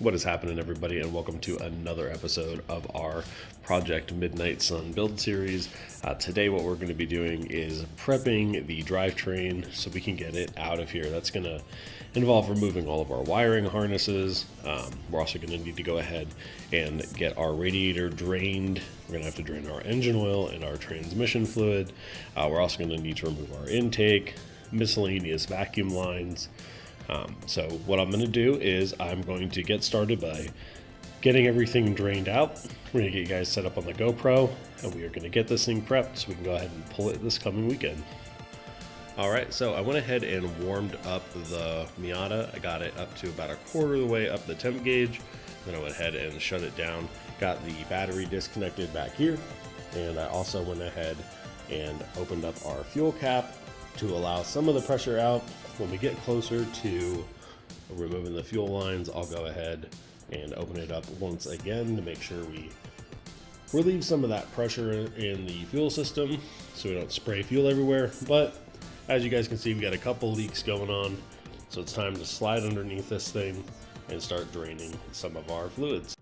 What is happening, everybody, and welcome to another episode of our Project Midnite Son build series. Today what we're going to be doing is prepping the drivetrain so we can get it out of here. That's going to involve removing all of our wiring harnesses. We're also going to need to go ahead and get our radiator drained. We're going to have to drain our engine oil and our transmission fluid. We're also going to need to remove our intake, miscellaneous vacuum lines. So what I'm going to do is I'm going to get started by getting everything drained out. We're going to get you guys set up on the GoPro, and we are going to get this thing prepped so we can go ahead and pull it this coming weekend. Alright, so I went ahead and warmed up the Miata. I got it up to about a quarter of the way up the temp gauge. Then I went ahead and shut it down. Got the battery disconnected back here. And I also went ahead and opened up our fuel cap to allow some of the pressure out. When we get closer to removing the fuel lines, I'll go ahead and open it up once again to make sure we relieve some of that pressure in the fuel system so we don't spray fuel everywhere. But as you guys can see, we got a couple leaks going on, so it's time to slide underneath this thing and start draining some of our fluids.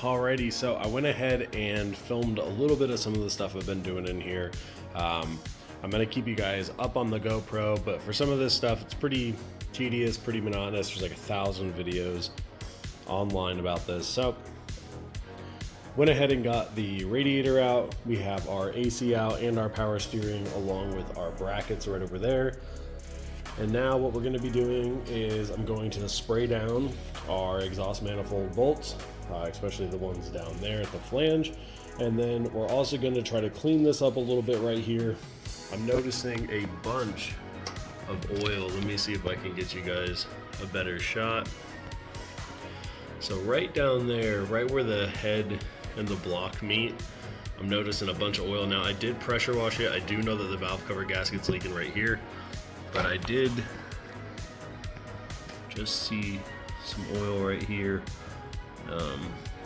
Alrighty, so I went ahead and filmed a little bit of some of the stuff I've been doing in here. I'm gonna keep you guys up on the GoPro, but for some of this stuff, it's pretty tedious, pretty monotonous. There's like 1,000 videos online about this. So went ahead and got the radiator out. We have our AC out and our power steering along with our brackets right over there. And now what we're going to be doing is I'm going to spray down our exhaust manifold bolts, especially the ones down there at the flange. And then we're also going to try to clean this up a little bit right here. I'm noticing a bunch of oil. Let me see if I can get you guys a better shot. So right down there, right where the head and the block meet, I'm noticing a bunch of oil. Now I did pressure wash it. I do know that the valve cover gasket's leaking right here, but I did just see some oil right here.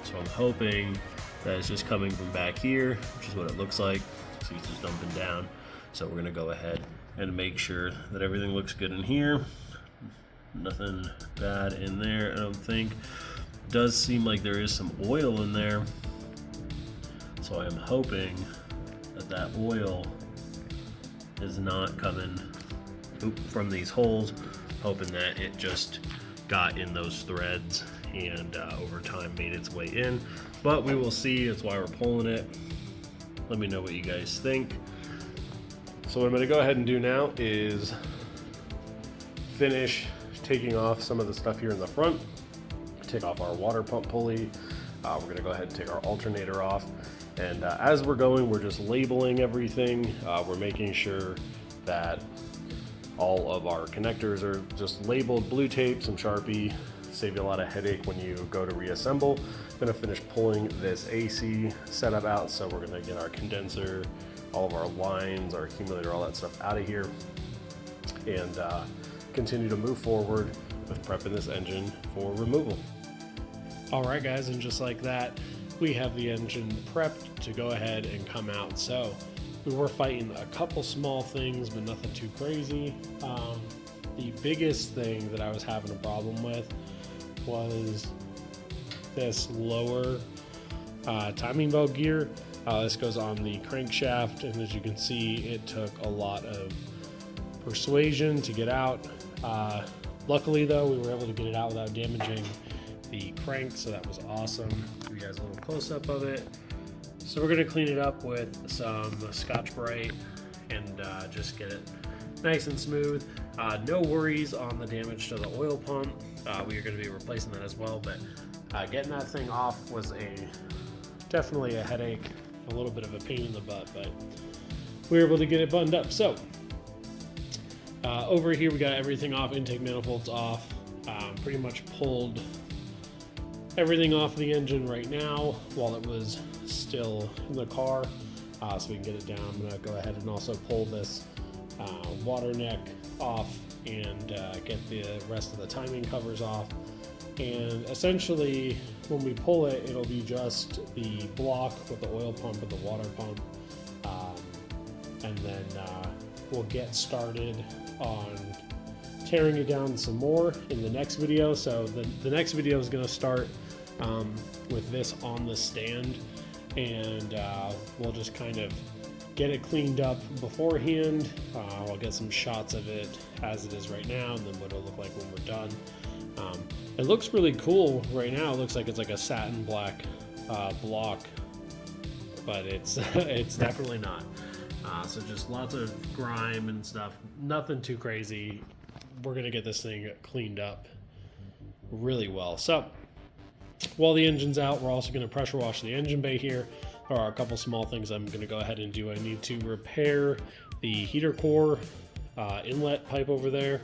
So I'm hoping that it's just coming from back here, which is what it looks like. See, it's just dumping down. So we're gonna go ahead and make sure that everything looks good in here. Nothing bad in there, I don't think. Does seem like there is some oil in there. So I'm hoping that that oil is not coming from these holes, hoping that it just got in those threads and over time made its way in, but we will see. That's why we're pulling it. Let me know what you guys think. So what I'm going to go ahead and do now is finish taking off some of the stuff here in the front, take off our water pump pulley. We're going to go ahead and take our alternator off, and as we're going, we're just labeling everything. We're making sure that all of our connectors are just labeled, blue tape, some Sharpie, save you a lot of headache when you go to reassemble. I'm gonna finish pulling this AC setup out, so we're gonna get our condenser, all of our lines, our accumulator, all that stuff out of here, and continue to move forward with prepping this engine for removal. All right, guys, and just like that, we have the engine prepped to go ahead and come out. So we were fighting a couple small things, but nothing too crazy. The biggest thing that I was having a problem with was this lower timing belt gear. This goes on the crankshaft, and as you can see, it took a lot of persuasion to get out. Luckily though, we were able to get it out without damaging the crank, so that was awesome. Give you guys a little close-up of it. So we're going to clean it up with some Scotch-Brite and just get it nice and smooth. No worries on the damage to the oil pump. We are going to be replacing that as well, but getting that thing off was definitely a headache, a little bit of a pain in the butt, but we were able to get it buttoned up. So over here we got everything off, intake manifolds off, pretty much pulled everything off the engine right now while it was still in the car, so we can get it down. I'm going to go ahead and also pull this water neck off and get the rest of the timing covers off. And essentially when we pull it, it'll be just the block with the oil pump and the water pump, and then we'll get started on tearing it down some more in the next video. So the next video is going to start with this on the stand, and we'll just kind of get it cleaned up beforehand. I'll get some shots of it as it is right now, and then what it'll look like when we're done. It looks really cool right now. It looks like it's like a satin black block, but it's it's definitely not. So just lots of grime and stuff, nothing too crazy. We're gonna get this thing cleaned up really well. So while the engine's out, we're also gonna pressure wash the engine bay here. There are a couple small things I'm gonna go ahead and do. I need to repair the heater core inlet pipe over there.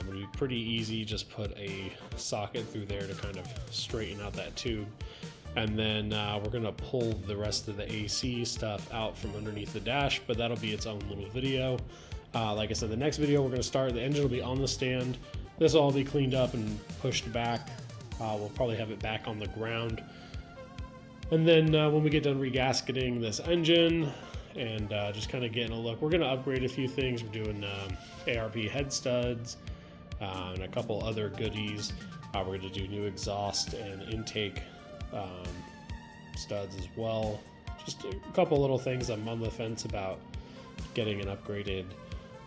It'll be pretty easy, just put a socket through there to kind of straighten out that tube. And then we're gonna pull the rest of the AC stuff out from underneath the dash, but that'll be its own little video. Like I said, the next video we're gonna start, the engine will be on the stand. This will all be cleaned up and pushed back. We'll probably have it back on the ground. And then when we get done regasketing this engine and just kind of getting a look, we're gonna upgrade a few things. We're doing ARP head studs and a couple other goodies. We're gonna do new exhaust and intake studs as well. Just a couple little things I'm on the fence about getting an upgraded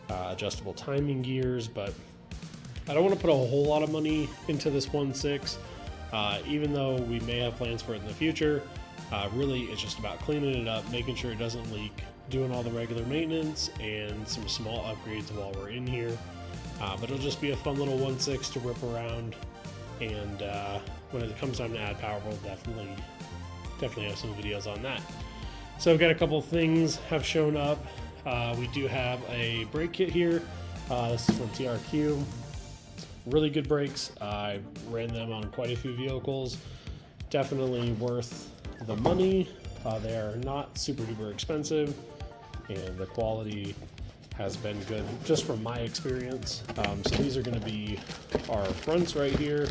adjustable timing gears, but I don't want to put a whole lot of money into this 1.6, even though we may have plans for it in the future. Really, it's just about cleaning it up, making sure it doesn't leak, doing all the regular maintenance, and some small upgrades while we're in here. But it'll just be a fun little 1.6 to rip around, and when it comes time to add power, we'll definitely have some videos on that. So I've got a couple things have shown up. We do have a brake kit here. This is from TRQ. Really good brakes. I ran them on quite a few vehicles. Definitely worth the money. They are not super duper expensive, and the quality has been good just from my experience. So these are going to be our fronts right here.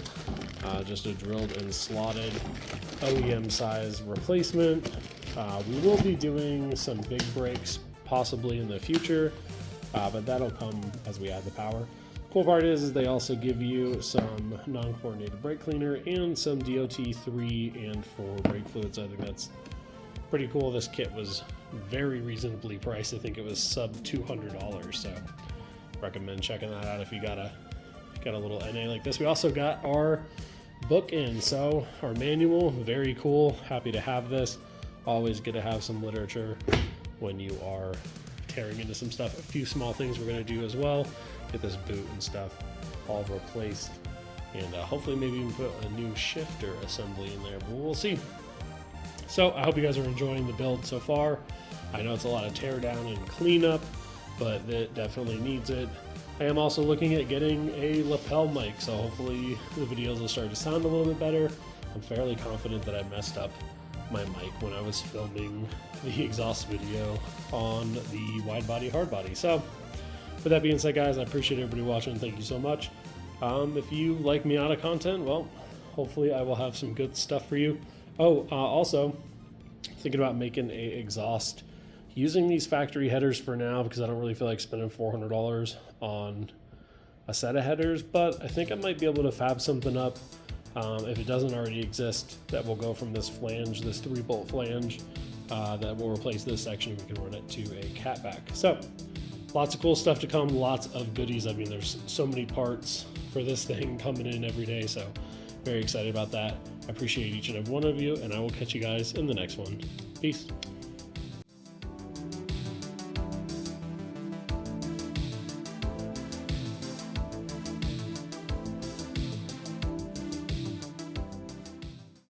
Just a drilled and slotted OEM size replacement. We will be doing some big brakes possibly in the future, but that'll come as we add the power. Cool part is they also give you some non-coordinated brake cleaner and some DOT 3 and 4 brake fluids. I think that's pretty cool. This kit was very reasonably priced. I think it was sub $200, so recommend checking that out if you got a little NA like this. We also got our book in, so our manual, very cool. Happy to have this. Always good to have some literature when you are tearing into some stuff. A few small things we're going to do as well. Get this boot and stuff all replaced, and hopefully maybe even put a new shifter assembly in there, but we'll see. So I hope you guys are enjoying the build so far. I know it's a lot of tear down and cleanup, but it definitely needs it. I am also looking at getting a lapel mic, so hopefully the videos will start to sound a little bit better. I'm fairly confident that I messed up my mic when I was filming the exhaust video on the wide body, hard body. So with that being said, guys, I appreciate everybody watching. Thank you so much. If you like Miata content, well, hopefully I will have some good stuff for you. Also thinking about making a exhaust using these factory headers for now, because I don't really feel like spending $400 on a set of headers, but I think I might be able to fab something up if it doesn't already exist, that will go from this flange, this 3-bolt flange, that will replace this section. We can run it to a catback. So lots of cool stuff to come, lots of goodies. I mean, there's so many parts for this thing coming in every day, so very excited about that. I appreciate each and every one of you, and I will catch you guys in the next one. Peace.